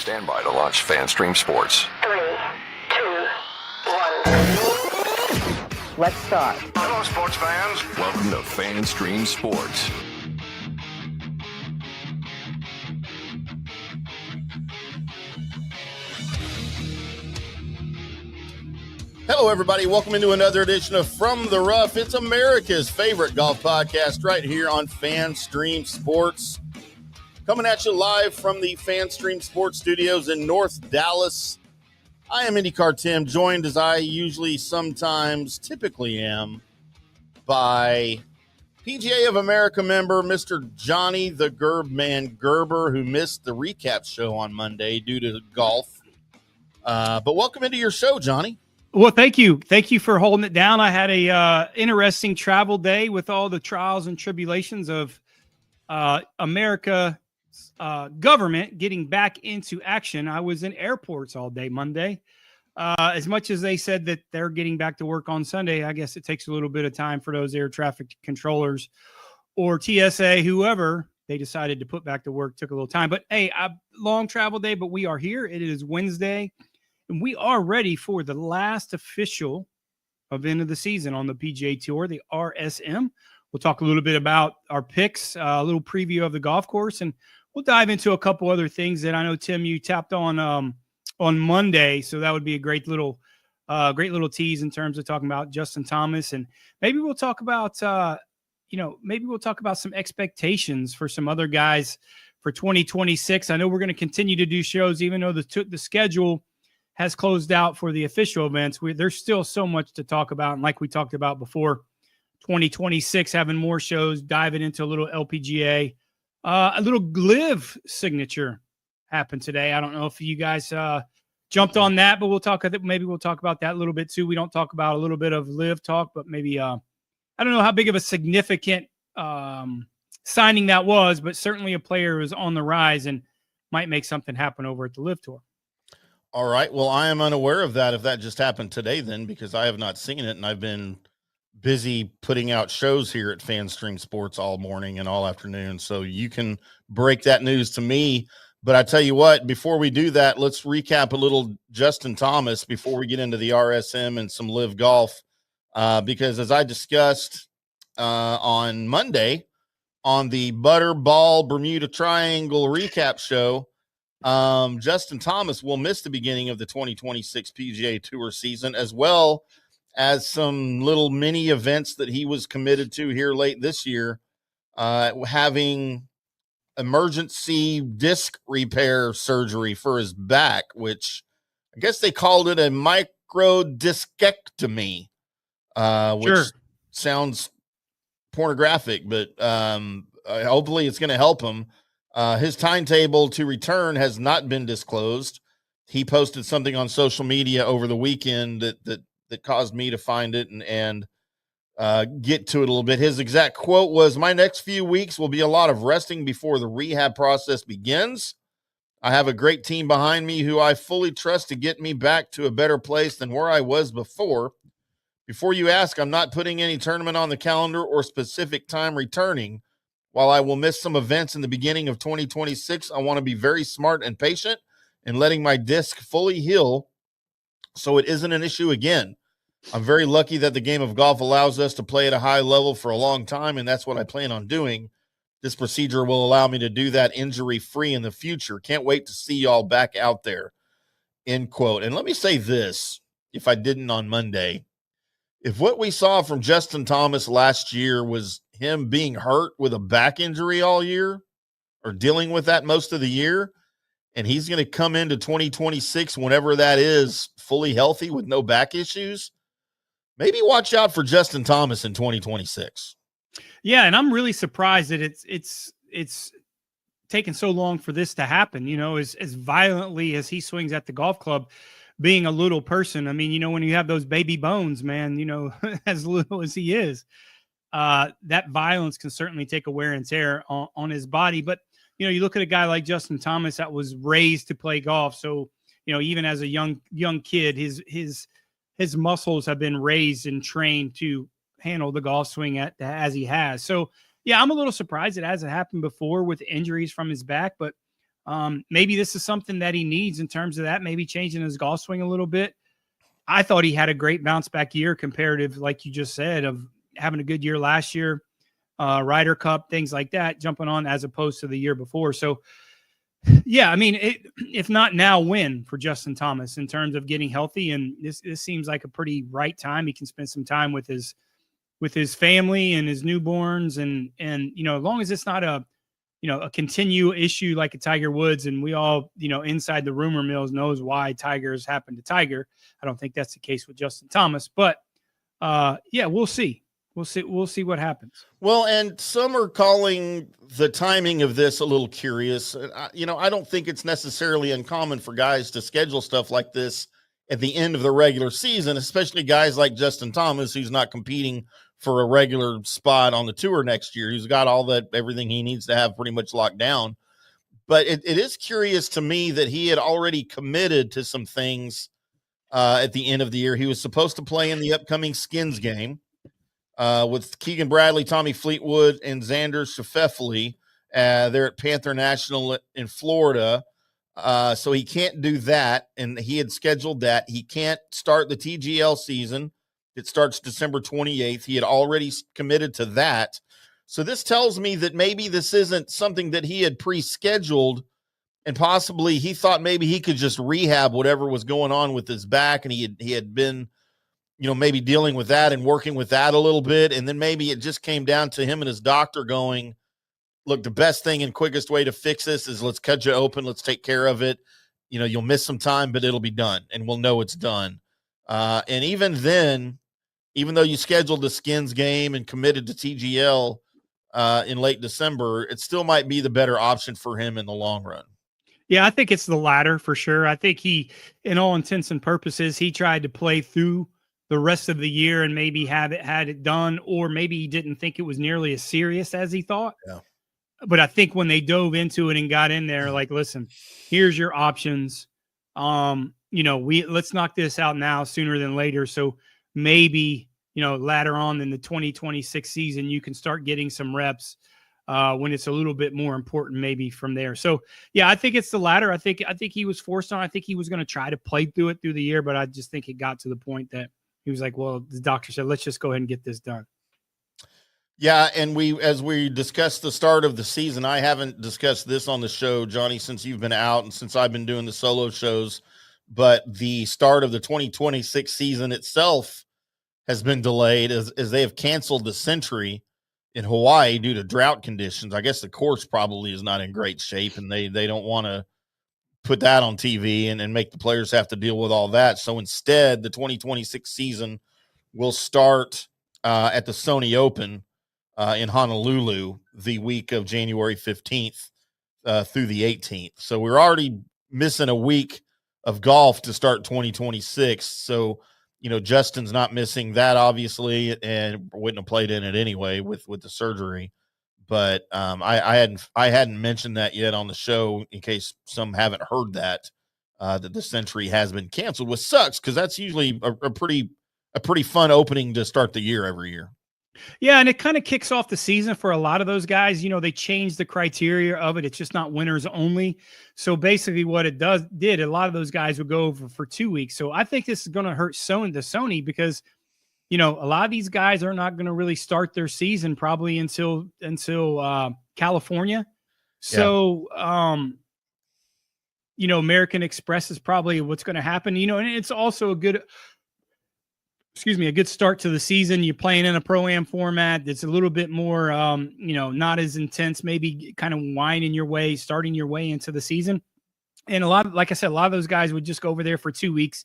Stand by to launch FanStream Sports. 3, 2, 1. Let's start. Hello, sports fans. Welcome to FanStream Sports. Hello, everybody. Welcome into another edition of From the Rough. It's America's favorite golf podcast right here on FanStream Sports. Coming at you live from the FanStream Sports studios in North Dallas. I am IndyCarTim, joined as I usually, sometimes, typically am, by PGA of America member Mr. Johnny the Gerbman Gerber, who missed the recap show on Monday due to golf. But welcome into your show, Johnny. Well, thank you. Thank you for holding it down. I had a interesting travel day with all the trials and tribulations of America government getting back into action. I was in airports all day Monday. As much as they said that they're getting back to work on Sunday, I guess it takes a little bit of time for those air traffic controllers or TSA, whoever they decided to put back to work. Took a little time. But, hey, a long travel day, but we are here. It is Wednesday. And we are ready for the last official event of the season on the PGA Tour, the RSM. We'll talk a little bit about our picks, a little preview of the golf course, and we'll dive into a couple other things that I know, Tim, you tapped on Monday. So that would be a great little tease in terms of talking about Justin Thomas, and maybe we'll talk about some expectations for some other guys for 2026. I know we're going to continue to do shows, even though the schedule has closed out for the official events. There's still so much to talk about. And like we talked about before, 2026, having more shows, diving into a little LPGA, a little Live signature happened today. I don't know if you guys jumped on that, but maybe we'll talk about that a little bit too. We don't talk about a little bit of Live talk, but maybe, I don't know how big of a significant signing that was, but certainly a player who's on the rise and might make something happen over at the Live Tour. All right. Well, I am unaware of that, if that just happened today then, because I have not seen it, and I've been busy putting out shows here at FanStream Sports all morning and all afternoon. So you can break that news to me. But I tell you what, before we do that, let's recap a little Justin Thomas before we get into the RSM and some Live Golf. Because as I discussed on Monday on the Butterball Bermuda Triangle recap show, Justin Thomas will miss the beginning of the 2026 PGA Tour season, as well as some little mini events that he was committed to here late this year, having emergency disc repair surgery for his back, which I guess they called it a microdiscectomy, which sounds pornographic, but hopefully it's going to help him. His timetable to return has not been disclosed. He posted something on social media over the weekend that caused me to find it and get to it a little bit. His exact quote was, "My next few weeks will be a lot of resting before the rehab process begins. I have a great team behind me who I fully trust to get me back to a better place than where I was before. Before you ask, I'm not putting any tournament on the calendar or specific time returning. While I will miss some events in the beginning of 2026, I want to be very smart and patient in letting my disc fully heal so it isn't an issue again. I'm very lucky that the game of golf allows us to play at a high level for a long time, and that's what I plan on doing. This procedure will allow me to do that injury-free in the future. Can't wait to see y'all back out there," end quote. And let me say this, if I didn't on Monday. If what we saw from Justin Thomas last year was him being hurt with a back injury all year, or dealing with that most of the year, and he's going to come into 2026, whenever that is, fully healthy with no back issues, maybe watch out for Justin Thomas in 2026. Yeah, and I'm really surprised that it's taken so long for this to happen, as violently as he swings at the golf club. Being a little person, I mean, when you have those baby bones, man, as little as he is, that violence can certainly take a wear and tear on his body. But, you look at a guy like Justin Thomas that was raised to play golf. So, even as a young kid, his muscles have been raised and trained to handle the golf swing as he has. So, yeah, I'm a little surprised it hasn't happened before with injuries from his back, but Maybe this is something that he needs in terms of that, maybe changing his golf swing a little bit. I thought he had a great bounce back year comparative, like you just said, of having a good year last year, Ryder Cup, things like that, jumping on as opposed to the year before. So, yeah, I mean, if not now, when for Justin Thomas in terms of getting healthy? And this seems like a pretty right time. He can spend some time with his family and his newborns, and as long as it's not a continual issue like a Tiger Woods, and we all inside the rumor mills knows why Tigers happened to Tiger. I don't think that's the case with Justin Thomas, but yeah, we'll see. We'll see what happens. Well, and some are calling the timing of this a little curious. I don't think it's necessarily uncommon for guys to schedule stuff like this at the end of the regular season, especially guys like Justin Thomas, who's not competing for a regular spot on the tour next year. He's got everything he needs to have pretty much locked down. But it is curious to me that he had already committed to some things at the end of the year. He was supposed to play in the upcoming Skins game with Keegan Bradley, Tommy Fleetwood, and Xander Schauffele. They're at Panther National in Florida. So he can't do that, and he had scheduled that. He can't start the TGL season. It starts December 28th. He had already committed to that. So this tells me that maybe this isn't something that he had pre-scheduled, and possibly he thought maybe he could just rehab whatever was going on with his back, and he had been maybe dealing with that and working with that a little bit, and then maybe it just came down to him and his doctor going, look, the best thing and quickest way to fix this is let's cut you open. Let's take care of it. You'll miss some time, but it'll be done, and we'll know it's done. And even then, even though you scheduled the Skins game and committed to TGL in late December, it still might be the better option for him in the long run. Yeah, I think it's the latter for sure. I think he, in all intents and purposes, he tried to play through the rest of the year and maybe had it done, or maybe he didn't think it was nearly as serious as he thought. Yeah. But I think when they dove into it and got in there, like, listen, here's your options. Let's knock this out now sooner than later. So maybe, later on in the 2026 season, you can start getting some reps when it's a little bit more important, maybe from there. So yeah, I think it's the latter. I think he was forced on. I think he was going to try to play through it through the year, but I just think it got to the point that he was like, well, the doctor said, let's just go ahead and get this done. Yeah, and as we discussed the start of the season, I haven't discussed this on the show, Johnny, since you've been out and since I've been doing the solo shows, but the start of the 2026 season itself has been delayed as they have canceled the Century in Hawaii due to drought conditions. I guess the course probably is not in great shape, and they don't want to put that on TV and make the players have to deal with all that. So instead, the 2026 season will start at the Sony Open in Honolulu the week of January 15th through the 18th. So we're already missing a week of golf to start 2026. So, Justin's not missing that, obviously, and wouldn't have played in it anyway with the surgery. But I hadn't mentioned that yet on the show in case some haven't heard that the Century has been canceled, which sucks because that's usually a pretty fun opening to start the year every year. Yeah, and it kind of kicks off the season for a lot of those guys. They changed the criteria of it. It's just not winners only. So basically what it did, a lot of those guys would go over for 2 weeks. So I think this is going to hurt Sony because, a lot of these guys are not going to really start their season probably until California. So, American Express is probably what's going to happen, and it's also a good start to the season. You're playing in a pro-am format that's a little bit more, not as intense, maybe kind of starting your way into the season. And like I said, a lot of those guys would just go over there for 2 weeks,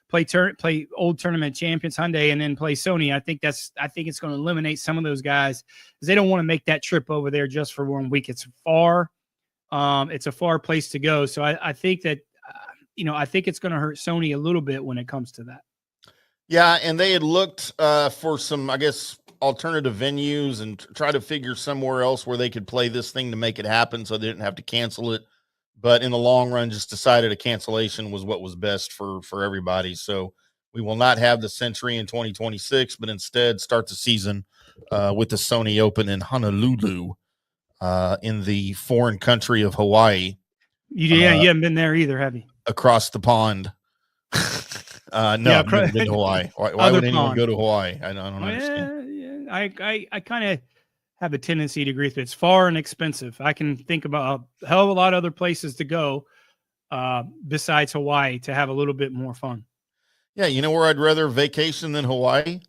play old tournament champions Hyundai, and then play Sony. I think it's going to eliminate some of those guys because they don't want to make that trip over there just for 1 week. It's far. It's a far place to go. So I think that, I think it's going to hurt Sony a little bit when it comes to that. Yeah, and they had looked for some, I guess, alternative venues and try to figure somewhere else where they could play this thing to make it happen so they didn't have to cancel it. But in the long run, just decided a cancellation was what was best for everybody. So we will not have the Century in 2026, but instead start the season with the Sony Open in Honolulu in the foreign country of Hawaii. You haven't been there either, have you? Across the pond. No, Yeah, I've never been to Hawaii. Why would anyone go to Hawaii? I don't understand. Yeah. I kind of have a tendency to agree with it. It's far and expensive. I can think about a hell of a lot of other places to go besides Hawaii to have a little bit more fun. Yeah, you know where I'd rather vacation than Hawaii?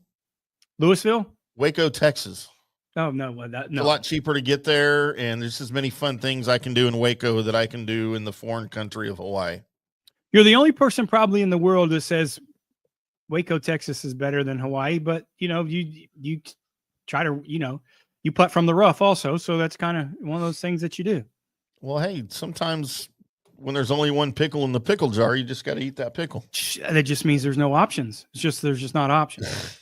Louisville? Waco, Texas. Oh, no. No. It's a lot cheaper to get there, and there's as many fun things I can do in Waco that I can do in the foreign country of Hawaii. You're the only person probably in the world that says Waco, Texas is better than Hawaii, but you try to, you putt from the rough also. So that's kind of one of those things that you do. Well, hey, sometimes when there's only one pickle in the pickle jar, you just got to eat that pickle. That just means there's no options. There's just not options.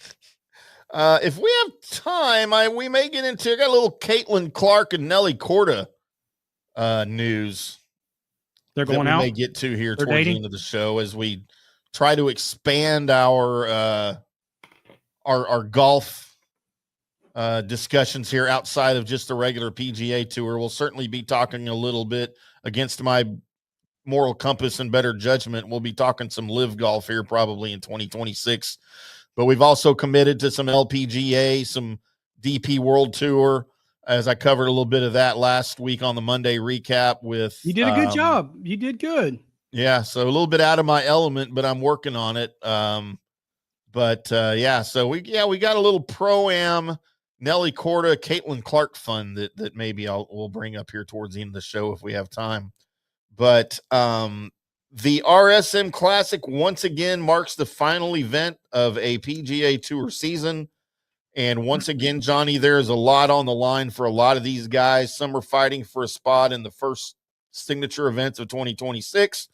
If we have time, we may get into, I got a little Caitlin Clark and Nelly Korda news. They're going out. We may get to here towards the end of the show as we try to expand our golf discussions here outside of just the regular PGA Tour. We'll certainly be talking a little bit against my moral compass and better judgment. We'll be talking some live golf here probably in 2026. But we've also committed to some LPGA, some DP World Tour, as I covered a little bit of that last week on the Monday recap with. You did a good job. You did good. Yeah, so a little bit out of my element, but I'm working on it. So we got a little Pro-Am Nelly Korda, Caitlin Clark fun that maybe we'll bring up here towards the end of the show if we have time. But the RSM Classic once again marks the final event of a PGA Tour season. And once again, Johnny, there is a lot on the line for a lot of these guys. Some are fighting for a spot in the first signature events of 2026.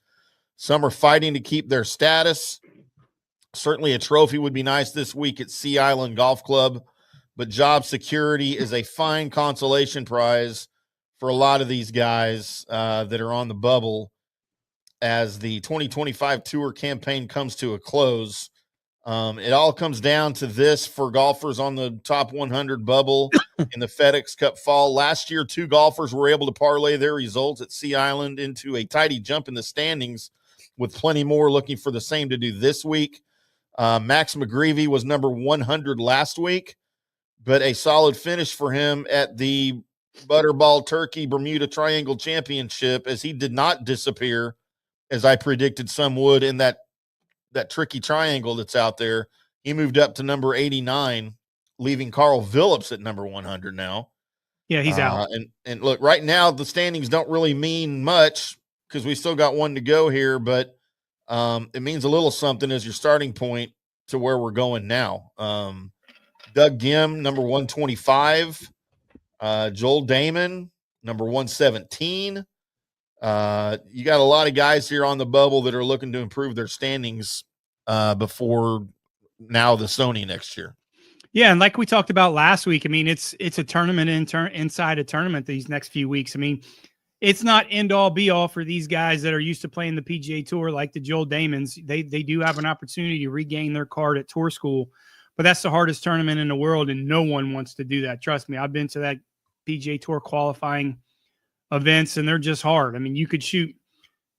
Some are fighting to keep their status. Certainly a trophy would be nice this week at Sea Island Golf Club, but job security is a fine consolation prize for a lot of these guys that are on the bubble as the 2025 Tour campaign comes to a close. It all comes down to this for golfers on the top 100 bubble in the FedEx Cup Fall. Last year, 2 golfers were able to parlay their results at Sea Island into a tidy jump in the standings, with plenty more looking for the same to do this week. Max McGreevy was number 100 last week, but a solid finish for him at the Butterball Turkey Bermuda Triangle Championship, as he did not disappear, as I predicted some would, in that tricky triangle that's out there. He moved up to number 89, leaving Carl Phillips at number 100 now. Yeah, he's out. And look, right now the standings don't really mean much because we still got one to go here, but it means a little something as your starting point to where we're going now. Doug Ghim, number 125. Joel Damon, number 117. You got a lot of guys here on the bubble that are looking to improve their standings before now the Sony next year. Yeah, and like we talked about last week, I mean, it's a tournament inside a tournament these next few weeks. I mean, it's not end all be all for these guys that are used to playing the PGA Tour like the Joel Damons. They do have an opportunity to regain their card at Tour School, but that's the hardest tournament in the world, and no one wants to do that. Trust me, I've been to that PGA Tour qualifying events, and they're just hard. I mean, you could shoot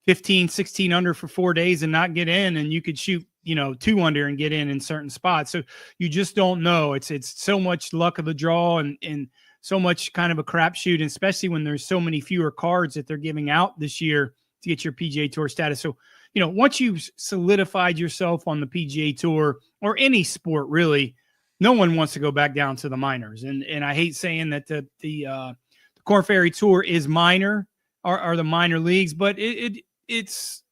15, 16 under for 4 days and not get in, and you could shoot 2 under and get in certain spots. So you just don't know. It's so much luck of the draw and so much kind of a crapshoot, and especially when there's so many fewer cards that they're giving out this year to get your PGA Tour status. So, once you've solidified yourself on the PGA Tour or any sport, really, no one wants to go back down to the minors. And I hate saying that the Korn Ferry Tour is minor or the minor leagues, but it's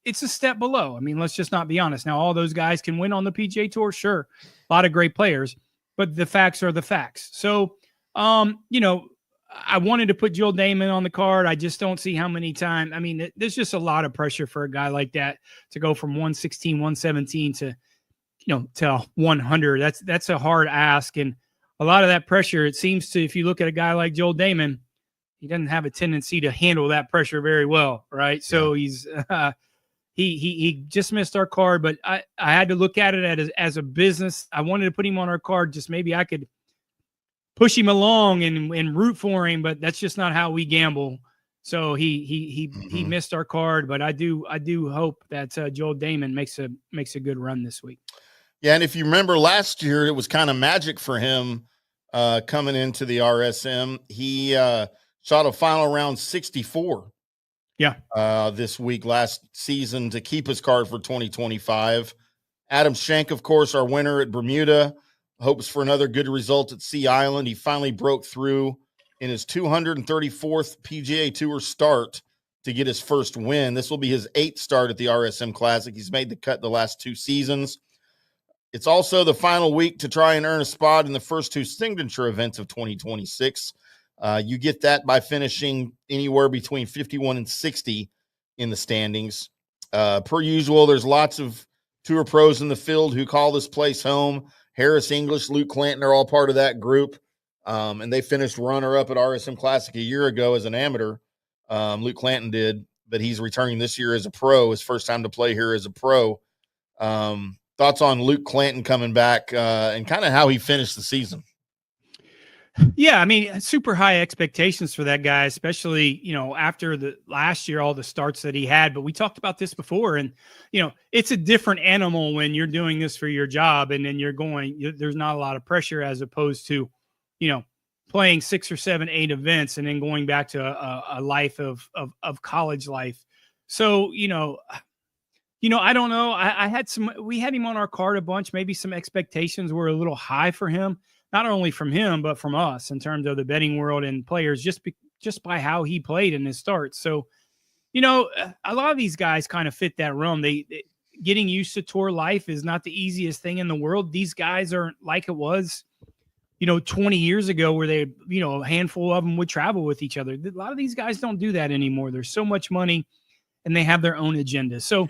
a step below. I mean, let's just not be honest. Now, all those guys can win on the PGA Tour. Sure. A lot of great players, but the facts are the facts. So, I wanted to put Joel Damon on the card. I just don't see how many times. I mean, there's just a lot of pressure for a guy like that to go from 116, 117 to 100. That's a hard ask. And a lot of that pressure, it seems to, if you look at a guy like Joel Damon, he doesn't have a tendency to handle that pressure very well. Right. So he's, he just missed our card, but I had to look at it as a business. I wanted to put him on our card. Just maybe I could push him along and root for him, but that's just not how we gamble. So he missed our card, but I do hope that Joel Damon makes a good run this week. Yeah, and if you remember last year, it was kind of magic for him coming into the RSM. He shot a final round 64. Yeah. This week last season to keep his card for 2025. Adam Schenk, of course, our winner at Bermuda, hopes for another good result at Sea Island. He finally broke through in his 234th PGA Tour start to get his first win. This will be his 8th start at the RSM Classic. He's made the cut the last 2 seasons. It's also the final week to try and earn a spot in the first 2 signature events of 2026. You get that by finishing anywhere between 51 and 60 in the standings. Per usual, there's lots of tour pros in the field who call this place home. Harris English, Luke Clanton are all part of that group. And they finished runner-up at RSM Classic a year ago as an amateur. Luke Clanton did, but he's returning this year as a pro, his first time to play here as a pro. Thoughts on Luke Clanton coming back and kind of how he finished the season? Yeah, I mean, super high expectations for that guy, especially, after the last year, all the starts that he had. But we talked about this before, and, it's a different animal when you're doing this for your job and then there's not a lot of pressure as opposed to, playing 6 or 7, 8 events and then going back to a life of college life. So, I don't know. We had him on our card a bunch. Maybe some expectations were a little high for him, not only from him, but from us in terms of the betting world and players, just by how he played in his starts. So, a lot of these guys kind of fit that realm. They getting used to tour life is not the easiest thing in the world. These guys aren't like it was, 20 years ago where they, a handful of them would travel with each other. A lot of these guys don't do that anymore. There's so much money and they have their own agenda. So,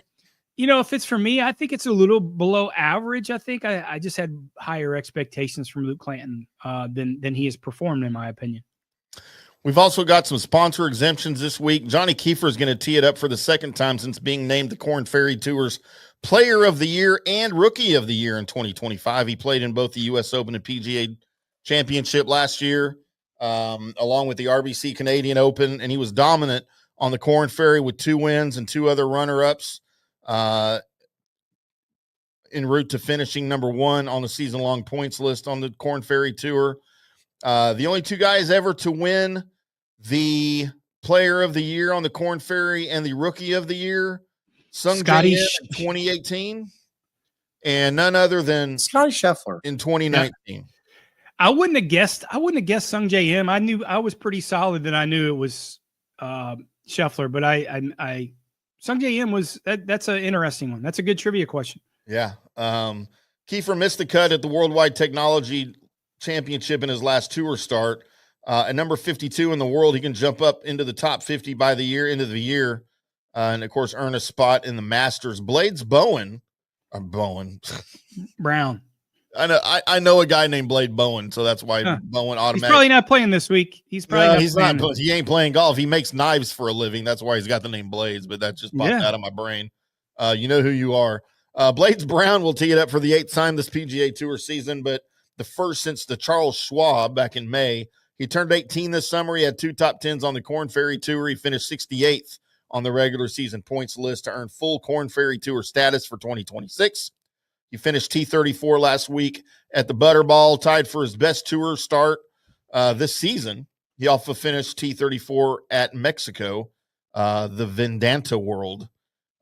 if it's for me, I think it's a little below average. I think I just had higher expectations from Luke Clanton than he has performed, in my opinion. We've also got some sponsor exemptions this week. Johnny Kiefer is going to tee it up for the second time since being named the Korn Ferry Tour's Player of the Year and Rookie of the Year in 2025. He played in both the U.S. Open and PGA Championship last year, along with the RBC Canadian Open, and he was dominant on the Korn Ferry with 2 wins and 2 other runner-ups. En route to finishing number 1 on the season-long points list on the Korn Ferry Tour. The only 2 guys ever to win the Player of the Year on the Korn Ferry and the Rookie of the Year, Sung Jae in 2018, and none other than Scotty Scheffler in 2019. Yeah. I wouldn't have guessed Sung Jae Im. I was pretty solid that I knew it was Scheffler, but I Sung Jae Im was that's an interesting one. That's a good trivia question. Yeah. Kiefer missed the cut at the Worldwide Technology Championship in his last tour start. At number 52 in the world, he can jump up into the top 50 by the end of the year. And of course, earn a spot in the Masters. Blades Brown. I know a guy named Blade Bowen, so that's why Bowen automatically. He's probably not playing this week. He's not. He ain't playing golf. He makes knives for a living. That's why he's got the name Blades. But that just popped out of my brain. You know who you are. Blades Brown will tee it up for the 8th time this PGA Tour season, but the first since the Charles Schwab back in May. He turned 18 this summer. He had 2 top 10s on the Korn Ferry Tour. He finished 68th on the regular season points list to earn full Korn Ferry Tour status for 2026. He finished T34 last week at the Butterball, tied for his best tour start this season. He also finished T34 at Mexico, the Vendanta World.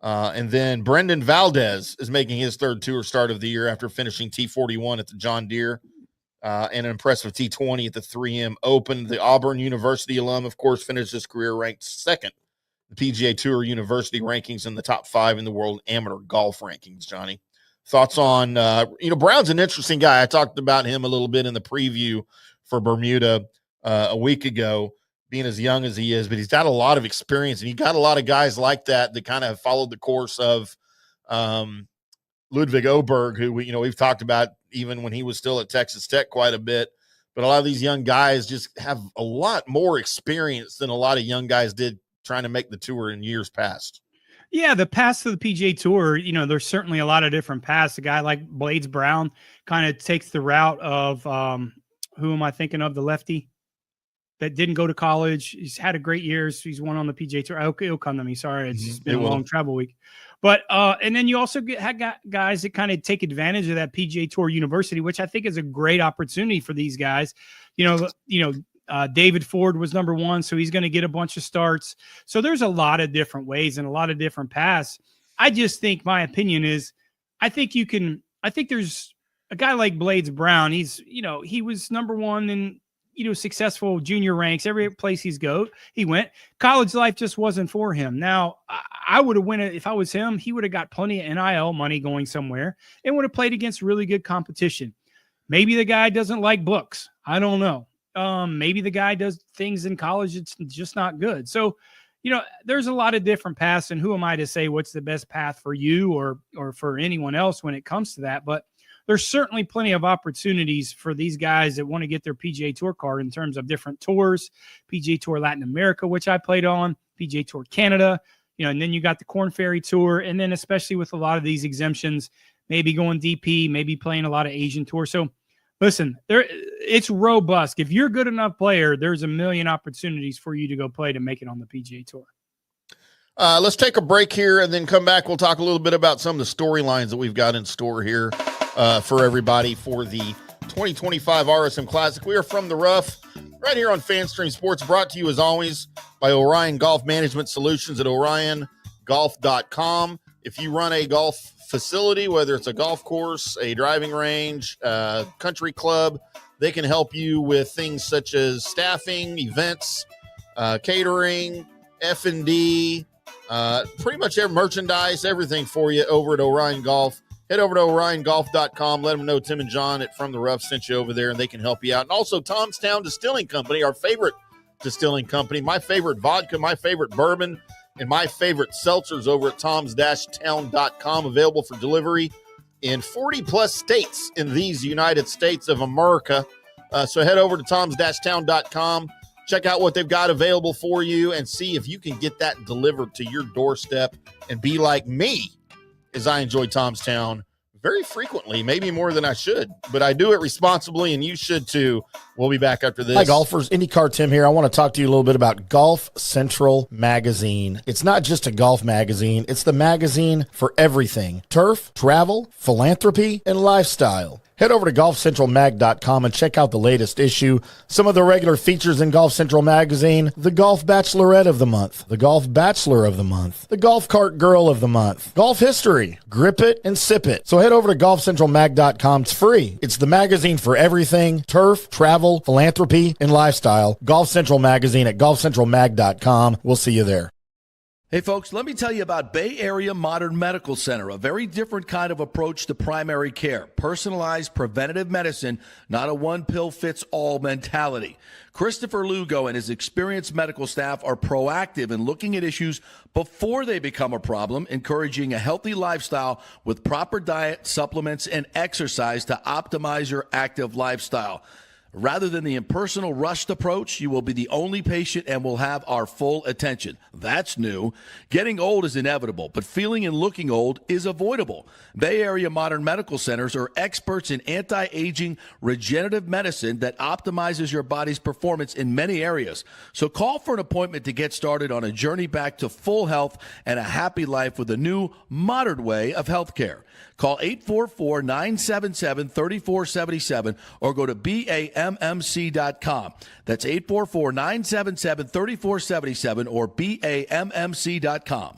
And then Brendan Valdez is making his 3rd tour start of the year after finishing T41 at the John Deere and an impressive T20 at the 3M Open. The Auburn University alum, of course, finished his career ranked 2nd. The PGA Tour University rankings in the top 5 in the world amateur golf rankings, Johnny. Thoughts on, Brown's an interesting guy. I talked about him a little bit in the preview for Bermuda a week ago, being as young as he is, but he's got a lot of experience, and he got a lot of guys like that kind of have followed the course of Ludwig Oberg, who we've talked about even when he was still at Texas Tech quite a bit. But a lot of these young guys just have a lot more experience than a lot of young guys did trying to make the tour in years past. Yeah, the paths to the PGA Tour, there's certainly a lot of different paths. A guy like Blades Brown kind of takes the route of who am I thinking of? The lefty? that didn't go to college. He's had a great year. He's won on the PGA Tour. It'll come to me. Sorry, it's been a long travel week. But and then you also got guys that kind of take advantage of that PGA Tour University, which I think is a great opportunity for these guys. David Ford was number 1, so he's going to get a bunch of starts. So there's a lot of different ways and a lot of different paths. I just think my opinion is, I think there's a guy like Blades Brown. He was number 1 in, successful junior ranks, every place he went. College life just wasn't for him. Now, I would have went if I was him. He would have got plenty of NIL money going somewhere and would have played against really good competition. Maybe the guy doesn't like books. I don't know. Maybe the guy does things in college it's just not good. So, there's a lot of different paths, and who am I to say what's the best path for you or for anyone else when it comes to that? But there's certainly plenty of opportunities for these guys that want to get their PGA Tour card in terms of different tours, PGA Tour Latin America, which I played on, PGA Tour Canada, and then you got the Korn Ferry Tour, and then especially with a lot of these exemptions, maybe going DP, maybe playing a lot of Asian Tour. So listen, it's robust. If you're a good enough player, there's a million opportunities for you to go play to make it on the PGA Tour. Let's take a break here and then come back. We'll talk a little bit about some of the storylines that we've got in store here for everybody for the 2025 RSM Classic. We are from the rough right here on FanStream Sports, brought to you as always by Orion Golf Management Solutions at OrionGolf.com. If you run a golf facility, whether it's a golf course, a driving range, country club, they can help you with things such as staffing, events, catering, F&D, pretty much every merchandise, everything for you over at Orion Golf. Head over to OrionGolf.com. Let them know Tim and John at From the Rough sent you over there, and they can help you out. And also Tom's Town Distilling Company, our favorite distilling company, my favorite vodka, my favorite bourbon, and my favorite seltzers over at toms-town.com, available for delivery in 40-plus states in these United States of America. So head over to toms-town.com, check out what they've got available for you, and see if you can get that delivered to your doorstep and be like me, as I enjoy Tom's Town very frequently, maybe more than I should, but I do it responsibly, and you should too. We'll be back after this. Hi, golfers. IndyCarTim here. I want to talk to you a little bit about Golf Central Magazine. It's not just a golf magazine. It's the magazine for everything: turf, travel, philanthropy, and lifestyle. Head over to golfcentralmag.com and check out the latest issue. Some of the regular features in Golf Central Magazine: the Golf Bachelorette of the Month, the Golf Bachelor of the Month, the Golf Cart Girl of the Month, Golf History, Grip It and Sip It. So head over to golfcentralmag.com. It's free. It's the magazine for everything: turf, travel, philanthropy, and lifestyle. Golf Central Magazine at golfcentralmag.com. We'll see you there. Hey folks, let me tell you about Bay Area Modern Medical Center, a very different kind of approach to primary care. Personalized preventative medicine, not a one-pill-fits-all mentality. Christopher Lugo and his experienced medical staff are proactive in looking at issues before they become a problem, encouraging a healthy lifestyle with proper diet, supplements, and exercise to optimize your active lifestyle. Rather than the impersonal, rushed approach, you will be the only patient and will have our full attention. That's new. Getting old is inevitable, but feeling and looking old is avoidable. Bay Area Modern Medical Centers are experts in anti-aging regenerative medicine that optimizes your body's performance in many areas. So call for an appointment to get started on a journey back to full health and a happy life with a new, modern way of healthcare. Call 844-977-3477 or go to BAMMC.com. That's 844-977-3477 or BAMMC.com.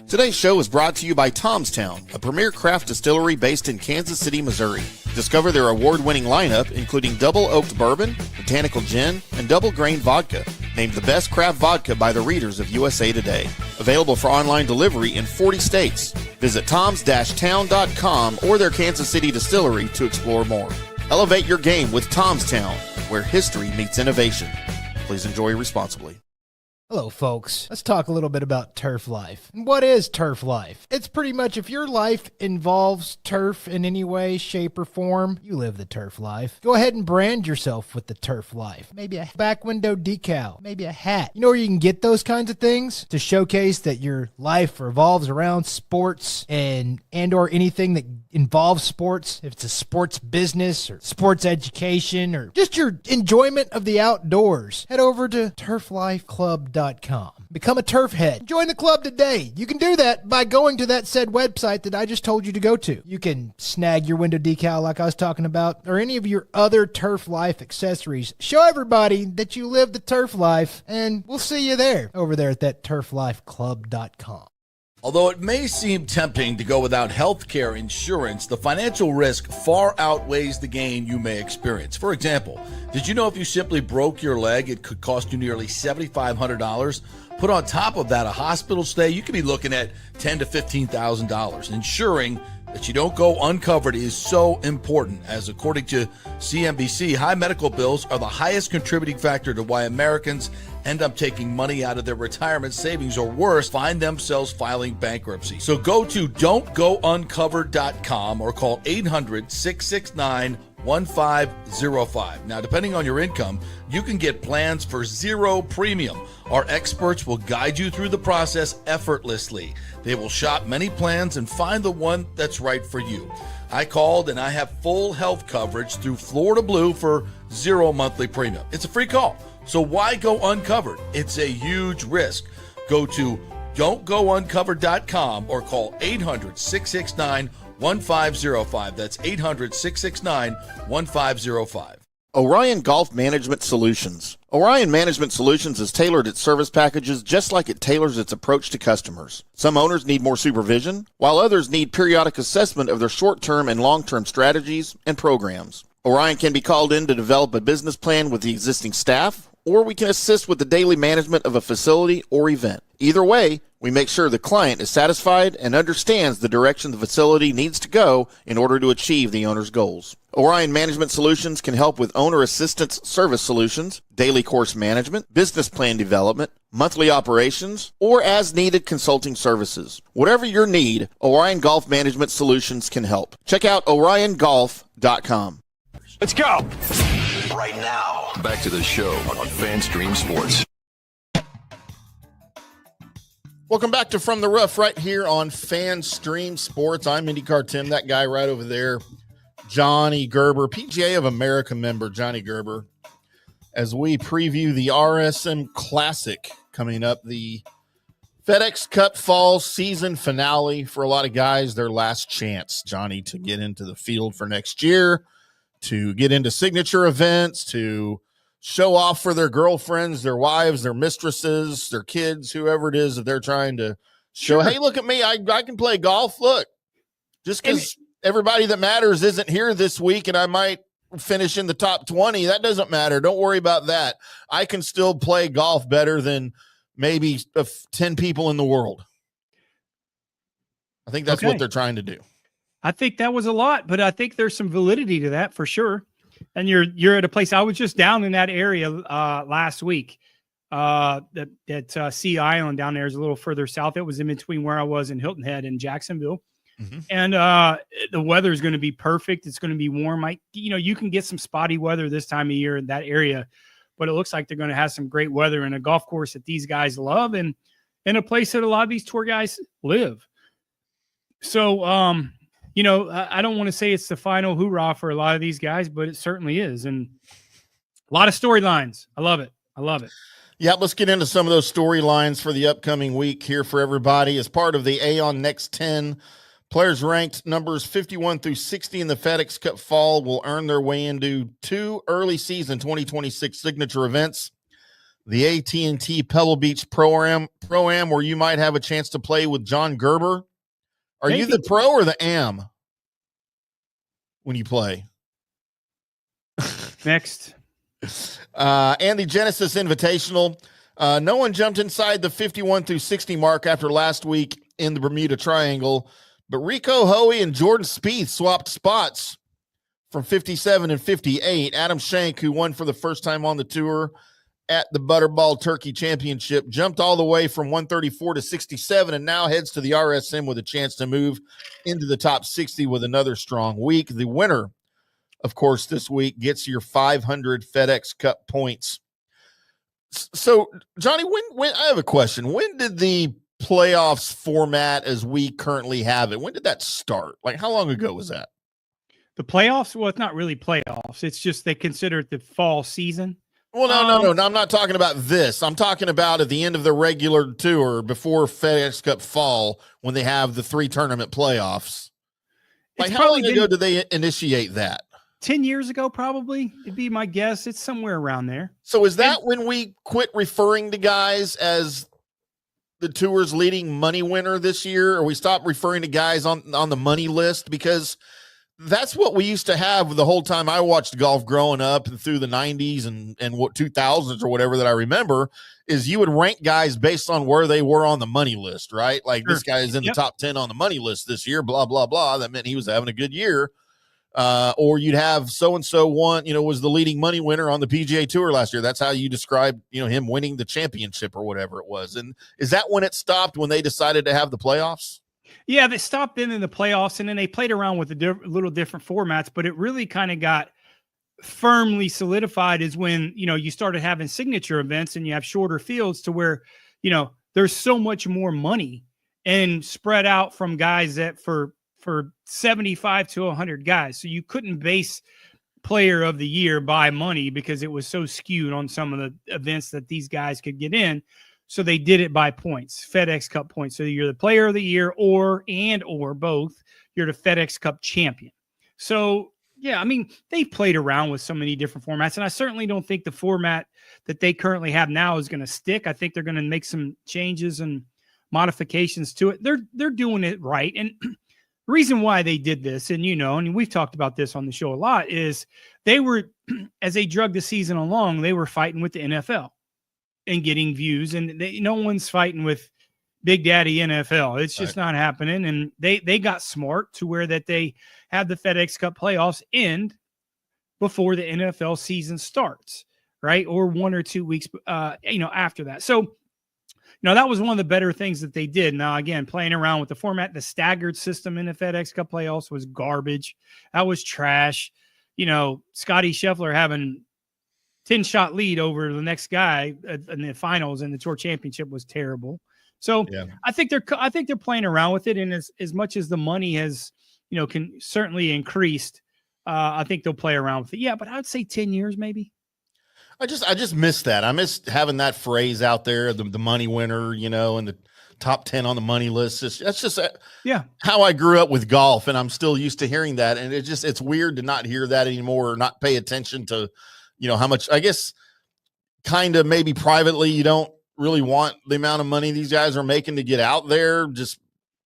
Today's show is brought to you by Tom's Town, a premier craft distillery based in Kansas City, Missouri. Discover their award-winning lineup, including double oaked bourbon, botanical gin, and double grain vodka, named the best craft vodka by the readers of USA Today. Available for online delivery in 40 states. Visit toms-town.com or their Kansas City distillery to explore more. Elevate your game with Tom's Town, where history meets innovation. Please enjoy responsibly. Hello, folks. Let's talk a little bit about turf life. What is turf life? It's pretty much if your life involves turf in any way, shape, or form, you live the turf life. Go ahead and brand yourself with the turf life. Maybe a back window decal, maybe a hat. You know where you can get those kinds of things to showcase that your life revolves around sports and or anything that involves sports. If it's a sports business or sports education or just your enjoyment of the outdoors, head over to turflifeclub.com. Become a turf head. Join the club today. You can do that by going to that said website that I just told you to go to. You can snag your window decal like I was talking about, or any of your other turf life accessories. Show everybody that you live the turf life, and we'll see you there, over there at that turflifeclub.com. Although it may seem tempting to go without health care insurance, the financial risk far outweighs the gain you may experience. For example, did you know if you simply broke your leg, it could cost you nearly $7,500? Put on top of that a hospital stay, you could be looking at $10,000 to $15,000. Ensuring that you don't go uncovered is so important, as according to CNBC, high medical bills are the highest contributing factor to why Americans end up taking money out of their retirement savings, or worse, find themselves filing bankruptcy. So go to don'tgouncovered.com or call 800-669-1505. Now, depending on your income, you can get plans for zero premium. Our experts will guide you through the process effortlessly. They will shop many plans and find the one that's right for you. I called and I have full health coverage through Florida Blue for zero monthly premium. It's a free call. So why go uncovered? It's a huge risk. Go to don'tgouncovered.com or call 800-669-1505. That's 800-669-1505. Orion Golf Management Solutions. Orion Management Solutions has tailored its service packages just like it tailors its approach to customers. Some owners need more supervision, while others need periodic assessment of their short-term and long-term strategies and programs. Orion can be called in to develop a business plan with the existing staff, or we can assist with the daily management of a facility or event. Either way, we make sure the client is satisfied and understands the direction the facility needs to go in order to achieve the owner's goals. Orion Management Solutions can help with owner assistance service solutions, daily course management, business plan development, monthly operations, or as-needed consulting services. Whatever your need, Orion Golf Management Solutions can help. Check out oriongolf.com. Let's go! Right now, back to the show on FanStream Sports. Welcome back to From the Rough right here on FanStream Sports. I'm IndyCarTim, that guy right over there, Johnny Gerber, PGA of America member Johnny Gerber, as we preview the RSM Classic coming up, the FedEx Cup Fall season finale for a lot of guys, their last chance, Johnny, to get into the field for next year, to get into signature events, to show off for their girlfriends, their wives, their mistresses, their kids, whoever it is that they're trying to show, hey, look at me, I can play golf. Look, just because everybody that matters isn't here this week and I might finish in the top 20, that doesn't matter. Don't worry about that. I can still play golf better than maybe 10 people in the world. I think that's what they're trying to do. I think that was a lot, but I think there's some validity to that for sure. And you're at a place. I was just down in that area last week. That Sea Island down there is a little further south. It was in between where I was in Hilton Head and Jacksonville. Mm-hmm. And the weather is going to be perfect. It's going to be warm. You can get some spotty weather this time of year in that area, but it looks like they're going to have some great weather in a golf course that these guys love and in a place that a lot of these tour guys live. So, I don't want to say it's the final hoorah for a lot of these guys, but it certainly is. And a lot of storylines. I love it. Yeah, let's get into some of those storylines for the upcoming week here for everybody. As part of the Aon Next 10, players ranked numbers 51 through 60 in the FedEx Cup Fall will earn their way into two early season 2026 signature events. The AT&T Pebble Beach Pro-Am, where you might have a chance to play with John Gerber. Are you the pro or the am when you play? Next. And the Genesis Invitational. No one jumped inside the 51 through 60 mark after last week in the Bermuda Triangle, but Rico Hoey and Jordan Spieth swapped spots from 57 and 58. Adam Schenk, who won for the first time on the tour, at the Butterball Turkey Championship, jumped all the way from 134 to 67, and now heads to the RSM with a chance to move into the top 60 with another strong week. The winner, of course, this week gets your 500 FedEx Cup points. So, Johnny, when I have a question. When did the playoffs format as we currently have it, when did that start? Like, how long ago was that? The playoffs? Well, it's not really playoffs. It's just they consider it the fall season. Well, no, I'm not talking about this. I'm talking about at the end of the regular tour before FedEx Cup fall when they have the 3 tournament playoffs. Like, how long ago did they initiate that? 10 years ago, probably. It'd be my guess. It's somewhere around there. So is that when we quit referring to guys as the tour's leading money winner this year, or we stopped referring to guys on the money list? Because that's what we used to have the whole time I watched golf growing up and through the 90s and what 2000s or whatever that I remember, is you would rank guys based on where they were on the money list, right? Like, this guy is in the top 10 on the money list this year, blah, blah, blah. That meant he was having a good year. Or you'd have so-and-so was the leading money winner on the PGA Tour last year. That's how you describe, him winning the championship or whatever it was. And is that when it stopped, when they decided to have the playoffs? Yeah, they stopped then in the playoffs, and then they played around with little different formats, but it really kind of got firmly solidified is when, you started having signature events and you have shorter fields to where, there's so much more money and spread out from guys that for 75 to 100 guys. So you couldn't base player of the year by money because it was so skewed on some of the events that these guys could get in. So they did it by points, FedEx Cup points. So you're the player of the year or both. You're the FedEx Cup champion. So, yeah, I mean, they've played around with so many different formats, and I certainly don't think the format that they currently have now is going to stick. I think they're going to make some changes and modifications to it. They're doing it right. And the reason why they did this, and and we've talked about this on the show a lot, is they were, as they drug the season along, they were fighting with the NFL and getting views, and no one's fighting with Big Daddy NFL. It's just not happening. And they got smart to where that they had the FedEx Cup playoffs end before the NFL season starts, right? Or 1 or 2 weeks, after that. So, that was one of the better things that they did. Now, again, playing around with the format, the staggered system in the FedEx Cup playoffs was garbage. That was trash. Scotty Scheffler having 10-shot lead over the next guy in the finals and the Tour Championship was terrible. So I think they're playing around with it, and as much as the money has can certainly increased, I think they'll play around with it. Yeah, but I'd say 10 years maybe. I just miss that. I miss having that phrase out there, the money winner, and the top 10 on the money list. That's just how I grew up with golf, and I'm still used to hearing that. And it's weird to not hear that anymore or not pay attention to how much, I guess, kind of maybe privately you don't really want the amount of money these guys are making to get out there, just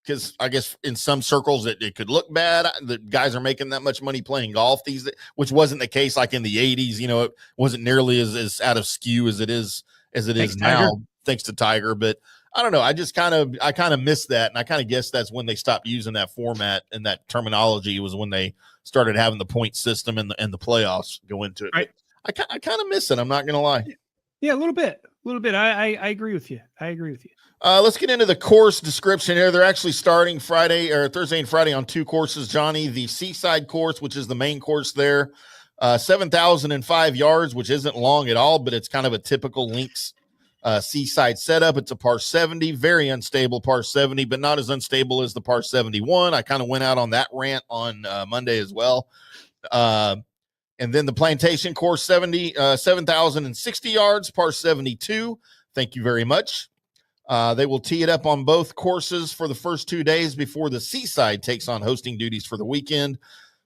because I guess in some circles it could look bad. The guys are making that much money playing golf these days, which wasn't the case like in the 80s. It wasn't nearly as out of skew as it is now, Tiger. Thanks to Tiger. But I don't know. I kind of miss that, and I kind of guess that's when they stopped using that format and that terminology was when they started having the point system and the playoffs go into it. Right. I kind of miss it. I'm not going to lie. Yeah, a little bit. I agree with you. Let's get into the course description here. They're actually starting Thursday and Friday on 2 courses, Johnny. The Seaside course, which is the main course there, 7,005 yards, which isn't long at all, but it's kind of a typical links Seaside setup. It's a par 70, very unstable par 70, but not as unstable as the par 71. I kind of went out on that rant on Monday as well. And then the Plantation course, 7,060 yards, par 72. Thank you very much. They will tee it up on both courses for the first 2 days before the Seaside takes on hosting duties for the weekend.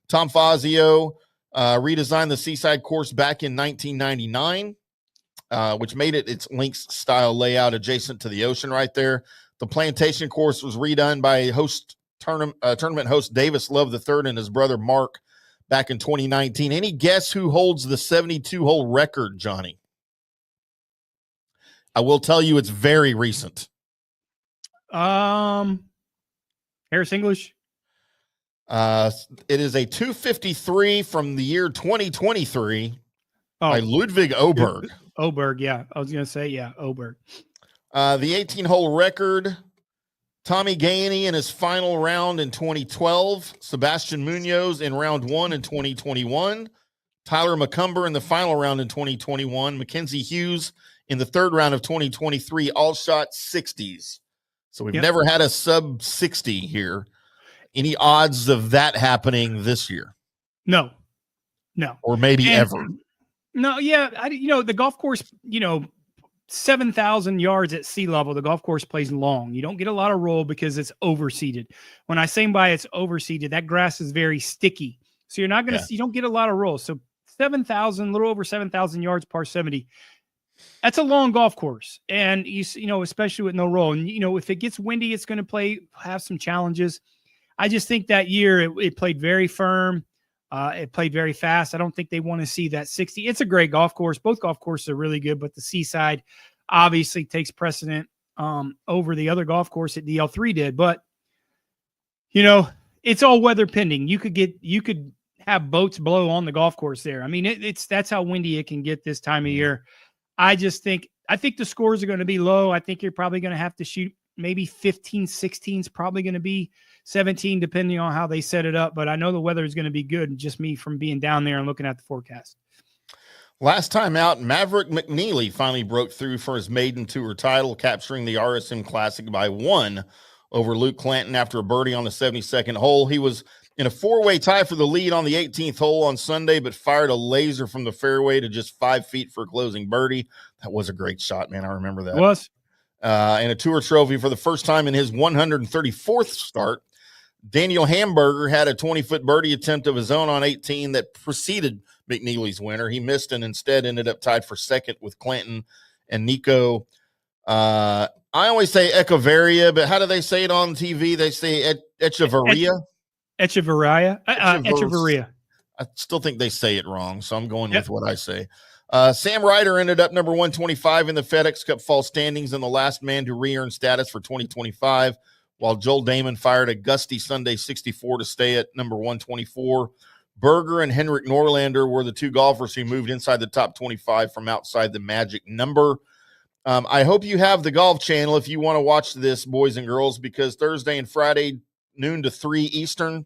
Tom Fazio redesigned the Seaside course back in 1999, which made it its links style layout adjacent to the ocean right there. The Plantation course was redone by tournament host Davis Love III and his brother Mark back in 2019. Any guess who holds the 72-hole record, Johnny? I will tell you it's very recent. Harris English. It is a 253 from the year 2023. by Ludwig Oberg. Oberg, yeah. I was going to say, yeah, Oberg. The 18-hole record, Tommy Gainey in his final round in 2012, Sebastian Munoz in round 1 in 2021, Tyler McCumber in the final round in 2021, Mackenzie Hughes in the third round of 2023, all shot 60s. So we've never had a sub 60 here. Any odds of that happening this year? No. Or maybe ever. No, yeah. The golf course, 7,000 yards at sea level, the golf course plays long. You don't get a lot of roll because it's overseeded. When I say by it's overseeded, that grass is very sticky. So you're not going to, you don't get a lot of roll. So 7,000, a little over 7,000 yards par 70. That's a long golf course. And especially with no roll. And, if it gets windy, it's going to have some challenges. I just think that year it played very firm. It played very fast. I don't think they want to see that 60. It's a great golf course. Both golf courses are really good, but the Seaside obviously takes precedent over the other golf course that DL3 did. But, it's all weather pending. You could have boats blow on the golf course there. I mean, that's how windy it can get this time of year. I think the scores are going to be low. I think you're probably going to have to shoot maybe 15, 16 is probably going to be 17, depending on how they set it up. But I know the weather is going to be good, just me from being down there and looking at the forecast. Last time out, Maverick McNeely finally broke through for his maiden tour title, capturing the RSM Classic by 1 over Luke Clanton after a birdie on the 72nd hole. He was in a 4-way tie for the lead on the 18th hole on Sunday, but fired a laser from the fairway to just 5 feet for a closing birdie. That was a great shot, man. I remember that. It was. And a tour trophy for the first time in his 134th start. Daniel Hamburger had a 20-foot birdie attempt of his own on 18 that preceded McNeely's winner. He missed and instead ended up tied for second with Clanton and Nico. I always say Echeverria, but how do they say it on TV? They say Echeverria. Echeverria. I still think they say it wrong, so I'm going with what I say. Sam Ryder ended up number 125 in the FedEx Cup fall standings and the last man to re-earn status for 2025, while Joel Damon fired a gusty Sunday 64 to stay at number 124. Berger and Henrik Norlander were the two golfers who moved inside the top 25 from outside the magic number. I hope you have the Golf Channel if you want to watch this, boys and girls, because Thursday and Friday, noon to 3 Eastern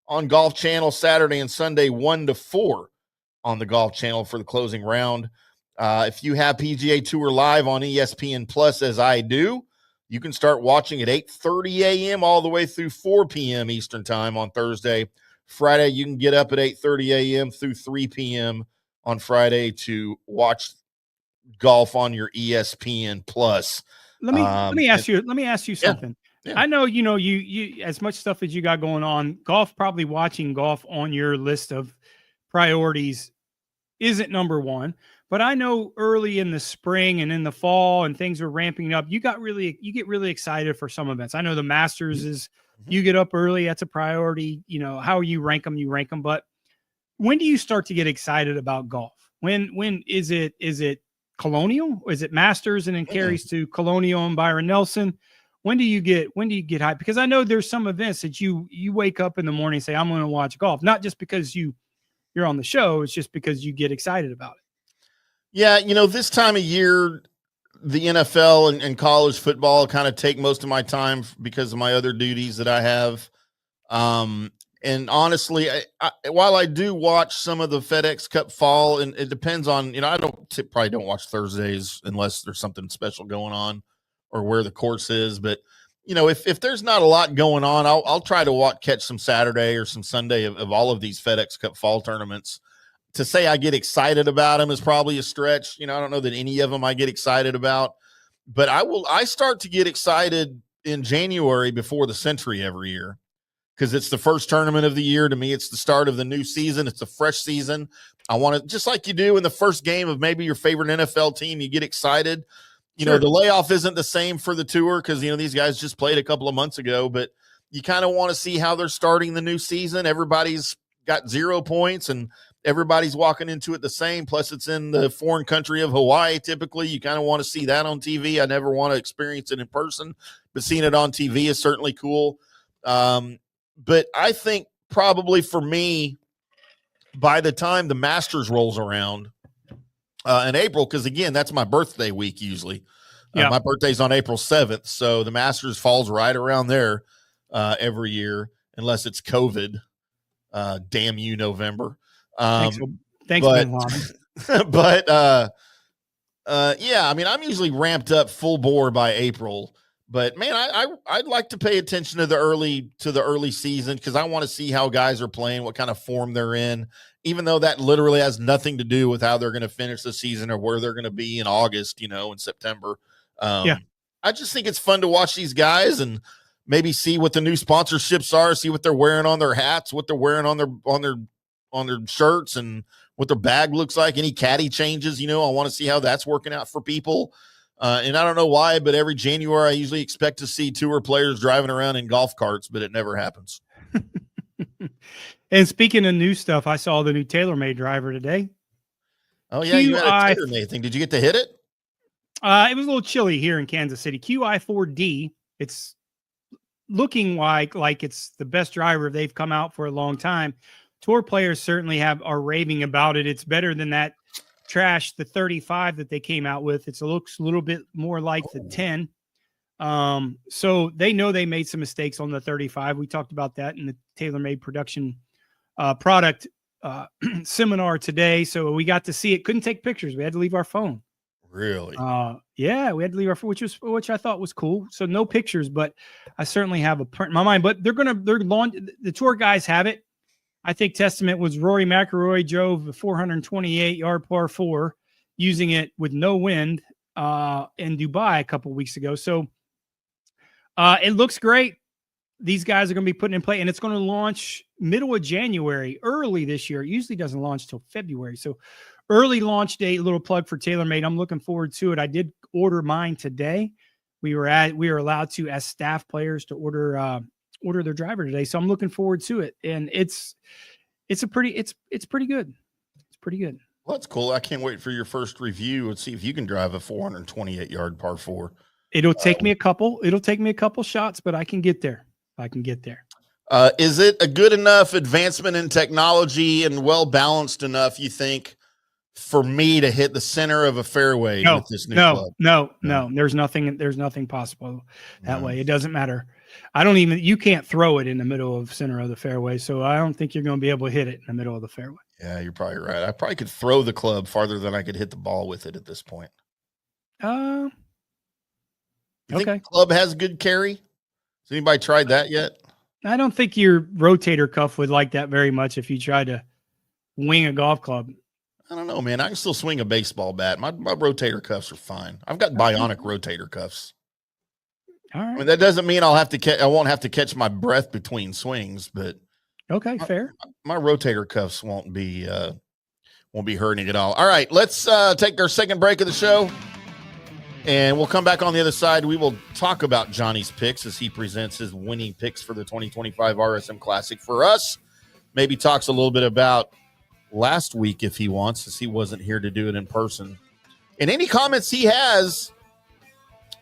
on Golf Channel, Saturday and Sunday, 1 to 4 on the Golf Channel for the closing round. If you have PGA Tour Live on ESPN Plus, as I do, you can start watching at 8:30 a.m. all the way through 4 p.m. Eastern time on Thursday. Friday, you can get up at 8:30 a.m. through 3 p.m. on Friday to watch golf on your ESPN Plus. Let me ask you something. Yeah. I know, you as much stuff as you got going on, probably watching golf on your list of priorities isn't number one, but I know early in the spring and in the fall and things are ramping up, you get really excited for some events. I know the Masters is, you get up early. That's a priority. How you rank them, but when do you start to get excited about golf? When is it Colonial? Is it Masters and then carries to Colonial and Byron Nelson? When do you get hyped? Because I know there's some events that you wake up in the morning and say, I'm going to watch golf, not just because you're on the show. It's just because you get excited about it. Yeah. This time of year, the NFL and college football kind of take most of my time because of my other duties that I have. And honestly, while I do watch some of the FedEx Cup fall, and it depends on, I probably don't watch Thursdays unless there's something special going on or where the course is. But, if there's not a lot going on, I'll try to catch some Saturday or some Sunday of all of these FedEx Cup fall tournaments. To say I get excited about them is probably a stretch. I don't know that any of them I get excited about, but I start to get excited in January before the Century every year, because it's the first tournament of the year. To me, it's the start of the new season. It's a fresh season. I want to, just like you do in the first game of maybe your favorite NFL team, you get excited. The layoff isn't the same for the tour because, these guys just played a couple of months ago, but you kind of want to see how they're starting the new season. Everybody's got 0 points and everybody's walking into it the same. Plus, it's in the foreign country of Hawaii. Typically, you kind of want to see that on TV. I never want to experience it in person, but seeing it on TV is certainly cool. But I think probably for me, by the time the Masters rolls around, in April, because again, that's my birthday week usually. Yeah. My birthday's on April 7th, so the Masters falls right around there every year, unless it's COVID. Damn you, November. Thanks, but, Bin Laden. but yeah, I mean, I'm usually ramped up full bore by April. But man, I'd like to pay attention to the early season, because I want to see how guys are playing, what kind of form they're in, even though that literally has nothing to do with how they're going to finish the season or where they're going to be in August, in September. I just think it's fun to watch these guys and maybe see what the new sponsorships are, see what they're wearing on their hats, what they're wearing on their shirts, and what their bag looks like. Any caddy changes, I want to see how that's working out for people. And I don't know why, but every January I usually expect to see tour players driving around in golf carts, but it never happens. And speaking of new stuff, I saw the new TaylorMade driver today. Oh yeah, you had a TaylorMade thing. Did you get to hit it? It was a little chilly here in Kansas City. QI4D. It's looking like it's the best driver they've come out for a long time. Tour players certainly are raving about it. It's better than that trash, the 35 that they came out with. It looks a little bit more like the 10. So they know they made some mistakes on the 35. We talked about that in the TaylorMade production product seminar today. So we got to see it. Couldn't take pictures. We had to leave our phone. Really? Yeah, we had to leave our phone, which I thought was cool. So no pictures, but I certainly have a print in my mind. But the tour guys have it. I think testament was Rory McIlroy drove a 428-yard par 4 using it with no wind in Dubai a couple weeks ago. So it looks great. These guys are going to be putting in play, and it's going to launch middle of January, early this year. It usually doesn't launch till February. So early launch date, little plug for TaylorMade. I'm looking forward to it. I did order mine today. We were allowed to, as staff players, to order their driver today. So I'm looking forward to it. And it's pretty good. It's pretty good. Well, that's cool. I can't wait for your first review and see if you can drive a 428-yard par 4. It'll take me a couple shots, but I can get there. Is it a good enough advancement in technology and well balanced enough, you think, for me to hit the center of a fairway with this new club? No. There's nothing possible that way. It doesn't matter. You can't throw it in the middle of center of the fairway. So I don't think you're going to be able to hit it in the middle of the fairway. Yeah, you're probably right. I probably could throw the club farther than I could hit the ball with it at this point. You think the club has good carry? Has anybody tried that yet? I don't think your rotator cuff would like that very much if you tried to wing a golf club. I don't know, man. I can still swing a baseball bat. My rotator cuffs are fine. I've got bionic rotator cuffs. All right. I mean, that doesn't mean I won't have to catch my breath between swings, but okay, fair. My rotator cuffs won't be hurting at all. All right, let's take our second break of the show, and we'll come back on the other side. We will talk about Johnny's picks as he presents his winning picks for the 2025 RSM Classic for us. Maybe talks a little bit about last week if he wants, as he wasn't here to do it in person. And any comments he has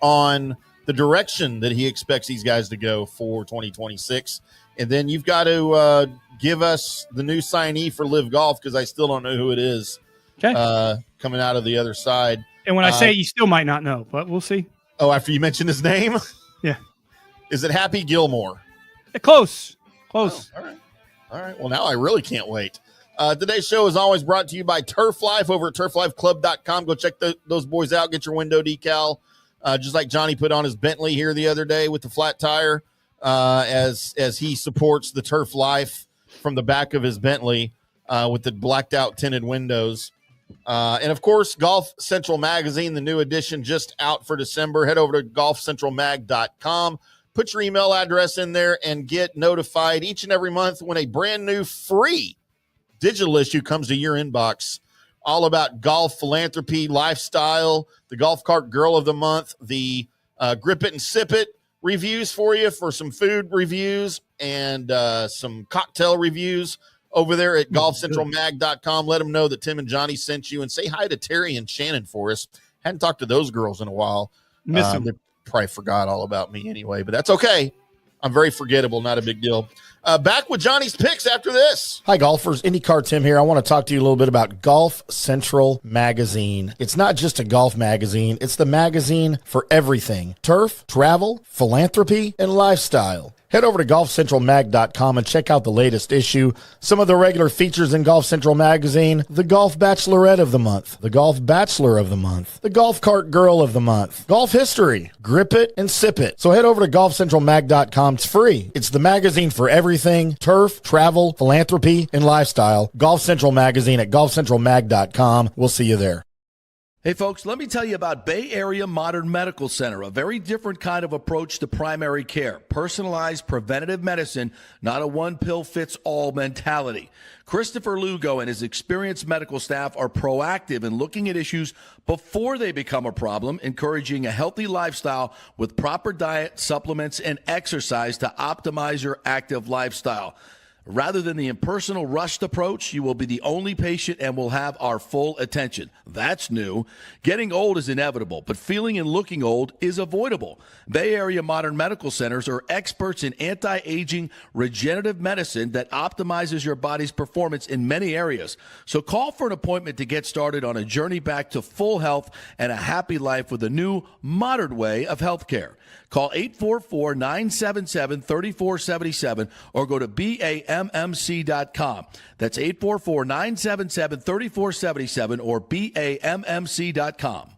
on the direction that he expects these guys to go for 2026. And then you've got to give us the new signee for Live Golf, because I still don't know who it is. Okay. Coming out of the other side. And when I say it, you still might not know, but we'll see. Oh, after you mention his name? Yeah. Is it Happy Gilmore? Close. Oh, all right. Well, now I really can't wait. Today's show is always brought to you by Turf Life over at turflifeclub.com. Go check those boys out. Get your window decal. Just like Johnny put on his Bentley here the other day with the flat tire, as he supports the Turf Life from the back of his Bentley with the blacked out tinted windows. And of course, Golf Central Magazine, the new edition just out for December. Head over to golfcentralmag.com. Put your email address in there and get notified each and every month when a brand new free digital issue comes to your inbox. All about golf, philanthropy, lifestyle, the Golf Cart Girl of the Month, the Grip It and Sip It reviews for you, for some food reviews and some cocktail reviews over there at golfcentralmag.com. Let them know that Tim and Johnny sent you, and say hi to Terry and Shannon for us. Hadn't talked to those girls in a while. Miss them. They probably forgot all about me anyway, but that's okay. I'm very forgettable, not a big deal. Back with Johnny's picks after this. Hi, golfers. IndyCarTim here. I want to talk to you a little bit about Golf Central Magazine. It's not just a golf magazine. It's the magazine for everything. Turf, travel, philanthropy, and lifestyle. Head over to golfcentralmag.com and check out the latest issue. Some of the regular features in Golf Central Magazine: the Golf Bachelorette of the Month, the Golf Bachelor of the Month, the Golf Cart Girl of the Month, Golf History, Grip It, and Sip It. So head over to golfcentralmag.com. It's free. It's the magazine for everything: turf, travel, philanthropy, and lifestyle. Golf Central Magazine at golfcentralmag.com. We'll see you there. Hey, folks, let me tell you about Bay Area Modern Medical Center, a very different kind of approach to primary care. Personalized preventative medicine, not a one-pill-fits-all mentality. Christopher Lugo and his experienced medical staff are proactive in looking at issues before they become a problem, encouraging a healthy lifestyle with proper diet, supplements, and exercise to optimize your active lifestyle. Rather than the impersonal, rushed approach, you will be the only patient and will have our full attention. That's new. Getting old is inevitable, but feeling and looking old is avoidable. Bay Area Modern Medical Centers are experts in anti-aging regenerative medicine that optimizes your body's performance in many areas. So call for an appointment to get started on a journey back to full health and a happy life with a new, modern way of healthcare. Call 844-977-3477 or go to BAMMC.com. That's 844-977-3477 or BAMMC.com.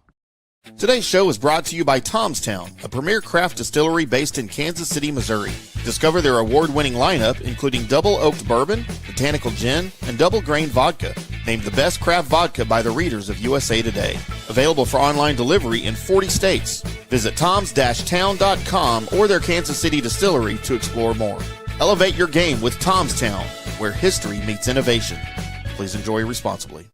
Today's show is brought to you by Tomstown, a premier craft distillery based in Kansas City, Missouri. Discover their award-winning lineup, including double oaked bourbon, botanical gin, and double grain vodka, named the best craft vodka by the readers of USA Today. Available for online delivery in 40 states. Visit toms-town.com or their Kansas City distillery to explore more. Elevate your game with Tomstown, where history meets innovation. Please enjoy responsibly.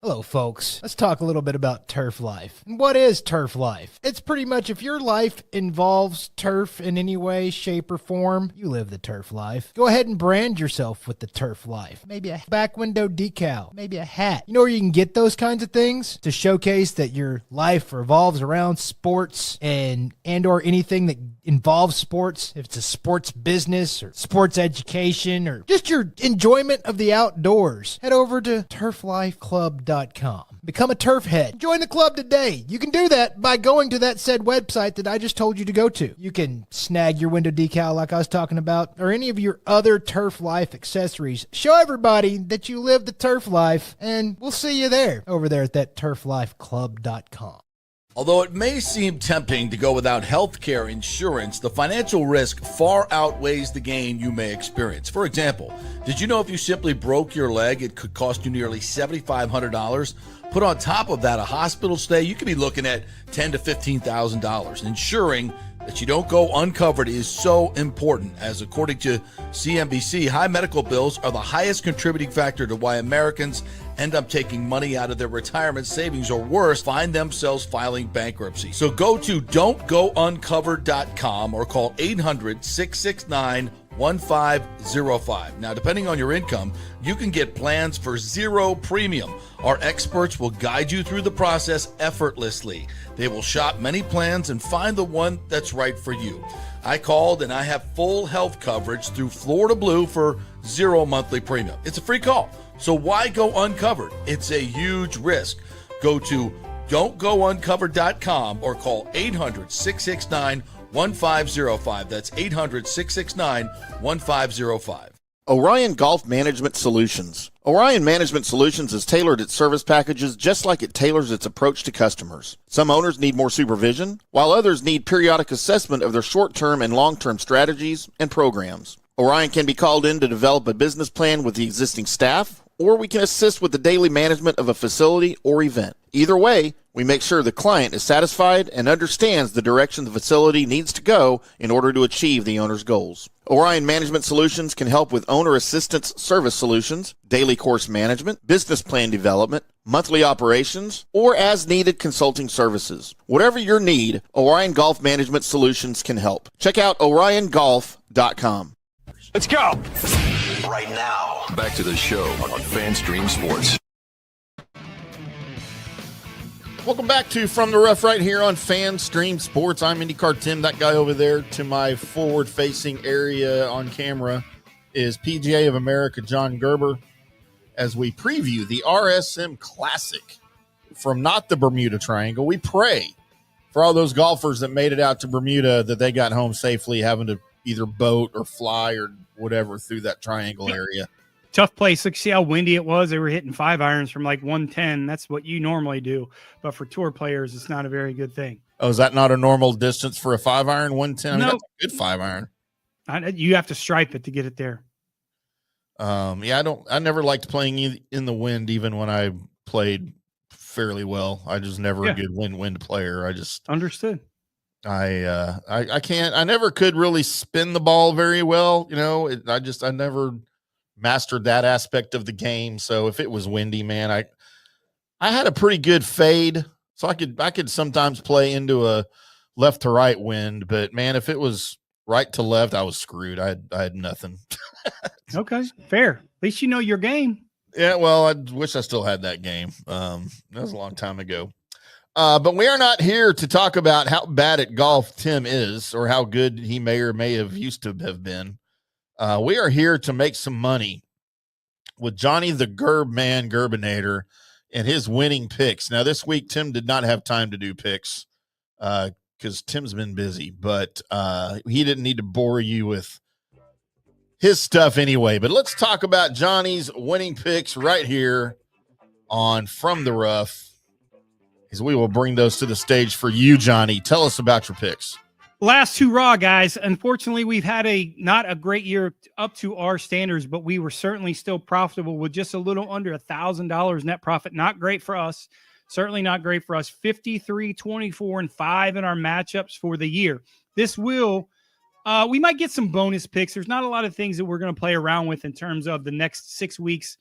Hello, folks. Let's talk a little bit about turf life. What is turf life? It's pretty much if your life involves turf in any way, shape, or form, you live the turf life. Go ahead and brand yourself with the turf life. Maybe a back window decal, maybe a hat. You know where you can get those kinds of things to showcase that your life revolves around sports and or anything that involves sports. If it's a sports business or sports education or just your enjoyment of the outdoors, head over to turflifeclub.com. Become a turf head. Join the club today. You can do that by going to that said website that I just told you to go to. You can snag your window decal like I was talking about, or any of your other turf life accessories. Show everybody that you live the turf life, and we'll see you there over there at that turflifeclub.com. Although it may seem tempting to go without health care insurance, the financial risk far outweighs the gain you may experience. For example, did you know if you simply broke your leg, it could cost you nearly $7,500? Put on top of that a hospital stay, you could be looking at $10,000 to $15,000. Ensuring that you don't go uncovered is so important, as according to CNBC, high medical bills are the highest contributing factor to why Americans end up taking money out of their retirement savings, or worse, find themselves filing bankruptcy. So go to don'tgouncovered.com or call 800-669-1505. Now, depending on your income, you can get plans for zero premium. Our experts will guide you through the process effortlessly. They will shop many plans and find the one that's right for you. I called and I have full health coverage through Florida Blue for zero monthly premium. It's a free call. So why go uncovered? It's a huge risk. Go to don'tgouncovered.com or call 800-669-1505. That's 800-669-1505. Orion Golf Management Solutions. Orion Management Solutions has tailored its service packages just like it tailors its approach to customers. Some owners need more supervision, while others need periodic assessment of their short-term and long-term strategies and programs. Orion can be called in to develop a business plan with the existing staff, or we can assist with the daily management of a facility or event. Either way, we make sure the client is satisfied and understands the direction the facility needs to go in order to achieve the owner's goals. Orion Management Solutions can help with owner assistance service solutions, daily course management, business plan development, monthly operations, or as-needed consulting services. Whatever your need, Orion Golf Management Solutions can help. Check out oriongolf.com. Let's go! Right now, back to the show on FanStream Sports. Welcome back to From the Rough right here on FanStream Sports. I'm IndyCarTim, that guy over there to my forward-facing area on camera is PGA of America John Gerber as we preview the RSM Classic from not the Bermuda Triangle. We pray for all those golfers that made it out to Bermuda that they got home safely, having to either boat or fly or whatever through that triangle area. Tough place. Look, see how windy it was. They were hitting 5 irons from like 110. That's what you normally do. But for tour players, it's not a very good thing. Oh, is that not a normal distance for a 5 iron? 110? I mean, No. that's a good 5 iron. You have to stripe it to get it there. I never liked playing in the wind, even when I played fairly well. I just never a good wind player. I just understood. I can't. I never could really spin the ball very well. I never mastered that aspect of the game. So if it was windy, man, I had a pretty good fade, so I could sometimes play into a left to right wind. But man, if it was right to left, I was screwed. I had nothing. Okay, fair. At least you know your game. Yeah, well, I wish I still had that game. That was a long time ago. But we are not here to talk about how bad at golf Tim is or how good he may or may have used to have been. We are here to make some money with Johnny the Gerbinator and his winning picks. Now, this week, Tim did not have time to do picks because Tim's been busy, but he didn't need to bore you with his stuff anyway. But let's talk about Johnny's winning picks right here on From the Rough, as we will bring those to the stage for you, Johnny. Tell us about your picks. Last hurrah, guys. Unfortunately, we've had not a great year up to our standards, but we were certainly still profitable with just a little under $1,000 net profit. Not great for us. Certainly not great for us. 53, 24, and 5 in our matchups for the year. This will, we might get some bonus picks. There's not a lot of things that we're going to play around with in terms of the next 6 weeks.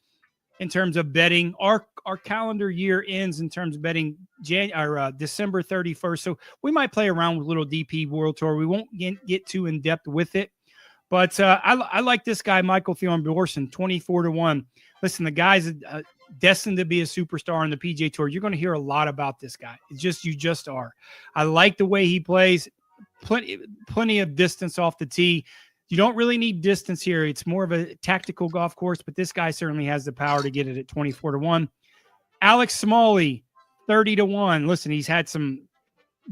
In terms of betting, our calendar year ends in terms of betting December 31st. So we might play around with little DP World Tour. We won't get too in depth with it, but I like this guy, Michael Thornborson, 24-1. Listen, the guy's destined to be a superstar on the PGA Tour. You're going to hear a lot about this guy. You just are. I like the way he plays. Plenty of distance off the tee. You don't really need distance here. It's more of a tactical golf course, but this guy certainly has the power to get it at 24-1. Alex Smalley, 30-1. Listen, he's had some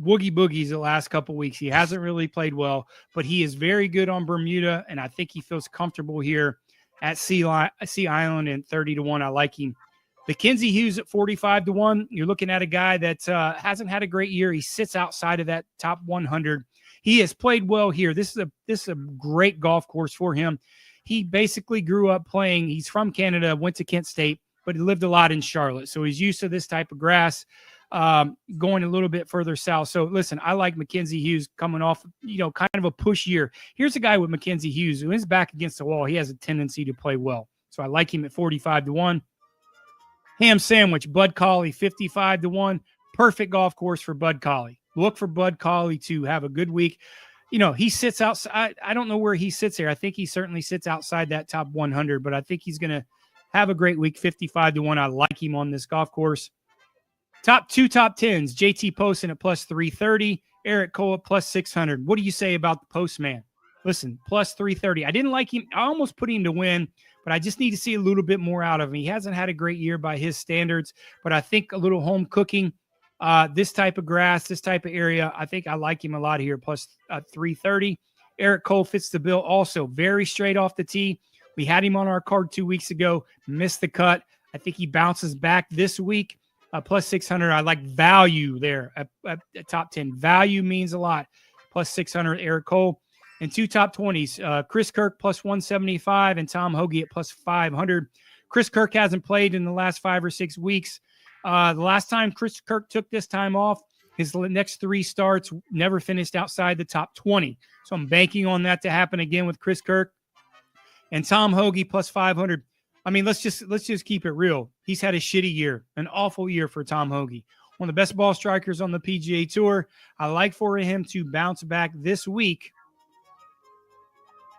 woogie boogies the last couple weeks. He hasn't really played well, but he is very good on Bermuda, and I think he feels comfortable here at Sea Island and 30-1. I like him. Mackenzie Hughes at 45-1. You're looking at a guy that hasn't had a great year. He sits outside of that top 100. He has played well here. This is a great golf course for him. He basically grew up playing. He's from Canada, went to Kent State, but he lived a lot in Charlotte. So he's used to this type of grass, going a little bit further south. So listen, I like Mackenzie Hughes coming off, kind of a push year. Here's a guy with Mackenzie Hughes who is back against the wall. He has a tendency to play well. So I like him at 45-1. Ham Sandwich, Bud Colley, 55-1. Perfect golf course for Bud Colley. Look for Bud Colley to have a good week. He sits outside. I don't know where he sits here. I think he certainly sits outside that top 100, but I think he's going to have a great week, 55-1. I like him on this golf course. Top 10s, JT Poston at plus 330, Eric Cole at plus 600. What do you say about the Postman? Listen, plus 330. I didn't like him. I almost put him to win, but I just need to see a little bit more out of him. He hasn't had a great year by his standards, but I think a little home cooking, this type of grass, this type of area, I think I like him a lot here, plus 330. Eric Cole fits the bill also. Very straight off the tee. We had him on our card 2 weeks ago, missed the cut. I think he bounces back this week, plus 600. I like value there at top 10. Value means a lot. Plus 600, Eric Cole. And 2 top 20s, Chris Kirk plus 175 and Tom Hoagie at plus 500. Chris Kirk hasn't played in the last 5 or 6 weeks. The last time Chris Kirk took this time off, his next 3 starts never finished outside the top 20. So I'm banking on that to happen again with Chris Kirk. And Tom Hoagie plus 500. I mean, let's just keep it real. He's had a shitty year, an awful year for Tom Hoagie. One of the best ball strikers on the PGA Tour. I like for him to bounce back this week.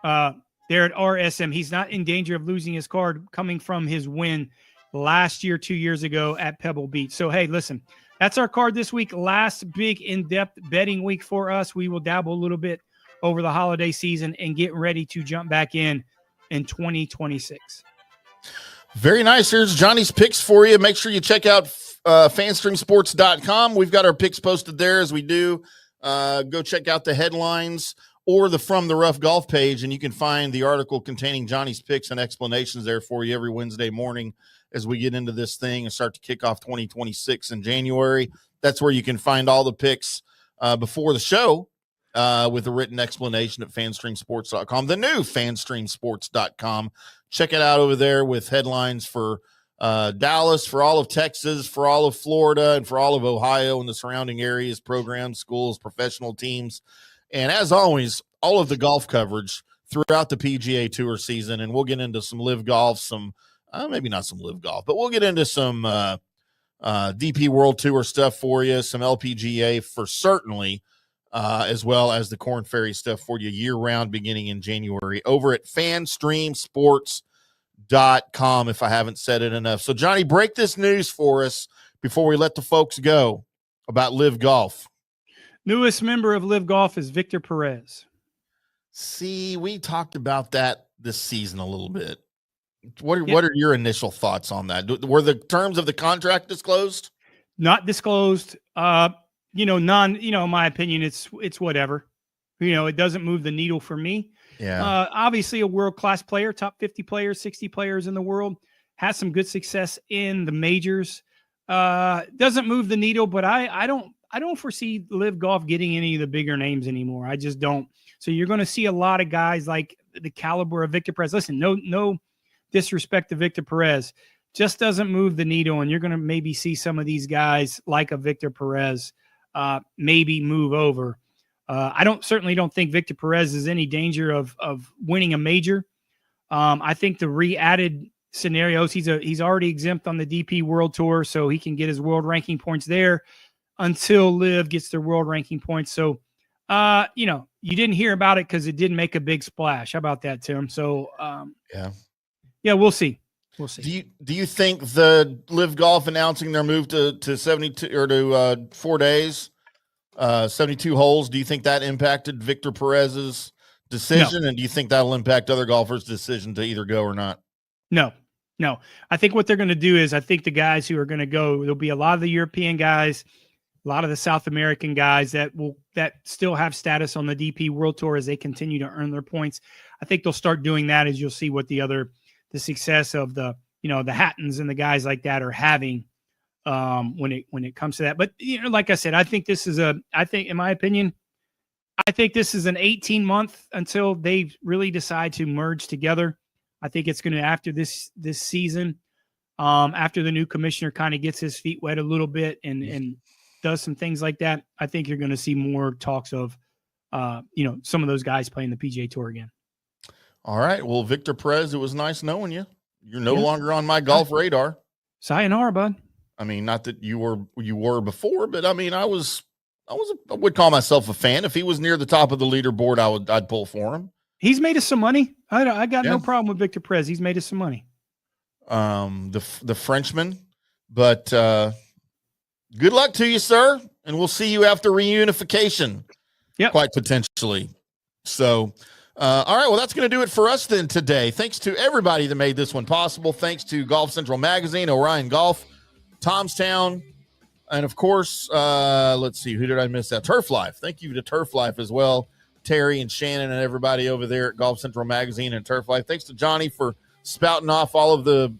There at RSM, he's not in danger of losing his card coming from his win last year, 2 years ago at Pebble Beach. So, hey, listen, that's our card this week. Last big in-depth betting week for us. We will dabble a little bit over the holiday season and get ready to jump back in in 2026. Very nice. Here's Johnny's picks for you. Make sure you check out fanstreamsports.com. We've got our picks posted there as we do. Go check out the headlines or the From the Rough Golf page, and you can find the article containing Johnny's picks and explanations there for you every Wednesday morning as we get into this thing and start to kick off 2026 in January. That's where you can find all the picks before the show with a written explanation at fanstreamsports.com, the new fanstreamsports.com. Check it out over there with headlines for Dallas, for all of Texas, for all of Florida, and for all of Ohio and the surrounding areas, programs, schools, professional teams. And as always, all of the golf coverage throughout the PGA Tour season. And we'll get into some live golf, some maybe not some live golf, but we'll get into some DP World Tour stuff for you, some LPGA for certainly, as well as the Korn Ferry stuff for you year-round beginning in January over at fanstreamsports.com, if I haven't said it enough. So, Johnny, break this news for us before we let the folks go about live golf. Newest member of live golf is Victor Perez. See, we talked about that this season a little bit. What are your initial thoughts on that? Were the terms of the contract disclosed? Not disclosed. In my opinion, it's whatever. It doesn't move the needle for me. Yeah. Obviously a world-class player, top 50 players, 60 players in the world, has some good success in the majors. Doesn't move the needle, but I don't foresee live golf getting any of the bigger names anymore. I just don't. So you're going to see a lot of guys like the caliber of Victor Perez. Listen, no disrespect to Victor Perez, just doesn't move the needle. And you're going to maybe see some of these guys like a Victor Perez maybe move over. I certainly don't think Victor Perez is any danger of winning a major. I think the re-added scenarios, he's already exempt on the DP World Tour, so he can get his world ranking points there until Liv gets their world ranking points. So, you didn't hear about it because it didn't make a big splash. How about that, Tim? So, yeah, we'll see. We'll see. Do you think the live golf announcing their move to 72 or to 4 days, 72 holes, do you think that impacted Victor Perez's decision? No. And do you think that'll impact other golfers' decision to either go or not? No. I think what they're going to do is I think the guys who are going to go, there'll be a lot of the European guys, a lot of the South American guys that still have status on the DP World Tour as they continue to earn their points. I think they'll start doing that as you'll see what the success of the Hattons and the guys like that are having when it comes to that. But like I said, I think in my opinion, I think this is an 18-month until they really decide to merge together. I think it's going to, after this season, after the new commissioner kind of gets his feet wet a little bit and does some things like that, I think you're going to see more talks of some of those guys playing the PGA Tour again. All right. Well, Victor Perez, it was nice knowing you. You're no longer on my golf radar. Sayonara, bud. I mean, not that you were before, but I mean, I would call myself a fan. If he was near the top of the leaderboard, I'd pull for him. He's made us some money. I got no problem with Victor Perez. He's made us some money. The Frenchman, but good luck to you, sir. And we'll see you after reunification. Yep. Quite potentially. So, all right. Well, that's going to do it for us then today. Thanks to everybody that made this one possible. Thanks to Golf Central Magazine, Orion Golf, Tomstown, and of course, let's see, who did I miss out? Turf Life. Thank you to Turf Life as well. Terry and Shannon and everybody over there at Golf Central Magazine and Turf Life. Thanks to Johnny for spouting off all of the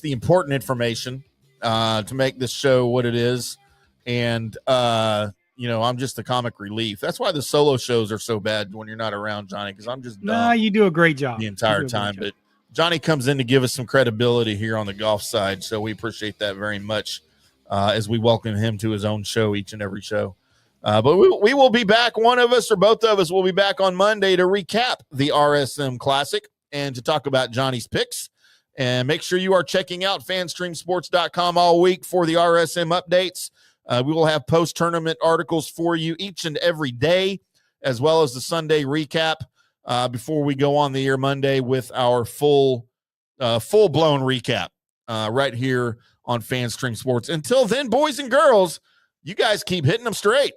important information to make this show what it is. And, I'm just the comic relief. That's why the solo shows are so bad when you're not around, Johnny, because I'm just dumb. Nah, you do a great job the entire time. But Johnny comes in to give us some credibility here on the golf side, so we appreciate that very much as we welcome him to his own show each and every show. But we will be back. One of us or both of us will be back on Monday to recap the RSM Classic and to talk about Johnny's picks. And make sure you are checking out fanstreamsports.com all week for the RSM updates. We will have post-tournament articles for you each and every day, as well as the Sunday recap before we go on the air Monday with our full-blown recap right here on FanStream Sports. Until then, boys and girls, you guys keep hitting them straight.